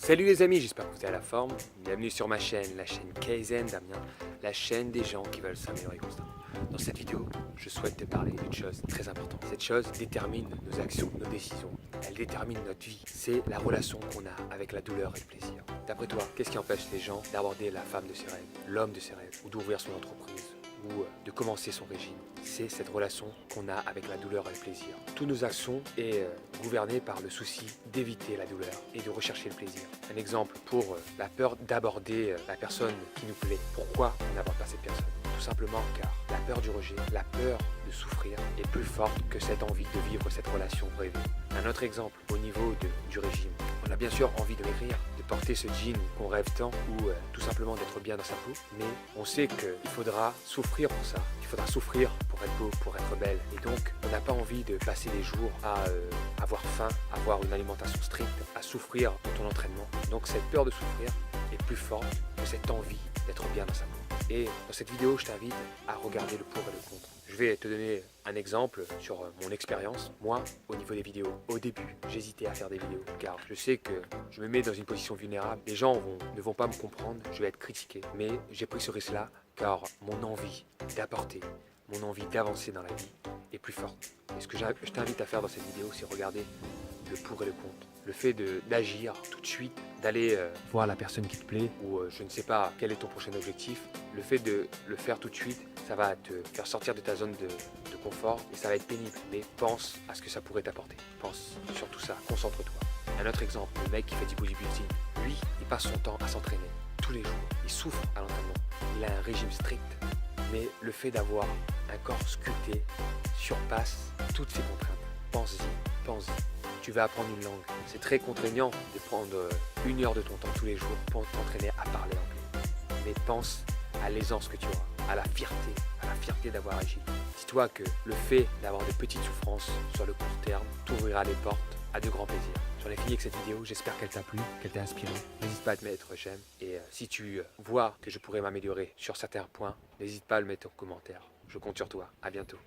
Salut les amis, j'espère que vous êtes à la forme. Bienvenue sur ma chaîne, la chaîne Kaizen Damien, la chaîne des gens qui veulent s'améliorer constamment. Dans cette vidéo, je souhaite te parler d'une chose très importante. Cette chose détermine nos actions, nos décisions. Elle détermine notre vie. C'est la relation qu'on a avec la douleur et le plaisir. D'après toi, qu'est-ce qui empêche les gens d'aborder la femme de ses rêves, l'homme de ses rêves, ou d'ouvrir son entreprise, ou de commencer son régime? C'est cette relation qu'on a avec la douleur et le plaisir. Toutes nos actions est gouvernées par le souci d'éviter la douleur et de rechercher le plaisir. Un exemple pour la peur d'aborder la personne qui nous plaît. Pourquoi on n'aborde pas cette personne? Tout simplement car la peur du rejet, la peur de souffrir est plus forte que cette envie de vivre cette relation rêvée. Un autre exemple au niveau du régime. On a bien sûr envie de maigrir, de porter ce jean qu'on rêve tant ou tout simplement d'être bien dans sa peau, mais on sait qu'il faudra souffrir pour ça. Il faudra souffrir pour être beau, pour être belle. Et donc, on n'a pas envie de passer des jours à avoir faim, avoir une alimentation stricte, à souffrir dans ton entraînement. Donc cette peur de souffrir est plus forte que cette envie d'être bien dans sa peau. Et dans cette vidéo, je t'invite à regarder le pour et le contre. Je vais te donner un exemple sur mon expérience. Moi, au niveau des vidéos, au début, j'hésitais à faire des vidéos car je sais que je me mets dans une position vulnérable. Les gens ne vont pas me comprendre, je vais être critiqué. Mais j'ai pris ce risque-là car mon envie d'apporter, mon envie d'avancer dans la vie est plus forte. Et ce que je t'invite à faire dans cette vidéo, c'est regarder le pour et le contre. Le fait d'agir tout de suite, d'aller voir la personne qui te plaît ou je ne sais pas quel est ton prochain objectif, le fait de le faire tout de suite, ça va te faire sortir de ta zone de confort et ça va être pénible. Mais pense à ce que ça pourrait t'apporter. Pense sur tout ça, concentre-toi. Un autre exemple, le mec qui fait du bodybuilding, lui, il passe son temps à s'entraîner tous les jours. Il souffre à l'entraînement. Il a un régime strict. Mais le fait d'avoir un corps sculpté surpasse toutes ces contraintes. Pense-y, pense-y. Tu vas apprendre une langue. C'est très contraignant de prendre 1 heure de ton temps tous les jours pour t'entraîner à parler anglais. Mais pense à l'aisance que tu auras, à la fierté d'avoir agi. Dis-toi que le fait d'avoir de petites souffrances sur le court terme t'ouvrira les portes à de grands plaisirs. J'en ai fini avec cette vidéo, j'espère qu'elle t'a plu, qu'elle t'a inspiré. N'hésite pas à te mettre j'aime et si tu vois que je pourrais m'améliorer sur certains points, n'hésite pas à le mettre en commentaire. Je compte sur toi, à bientôt.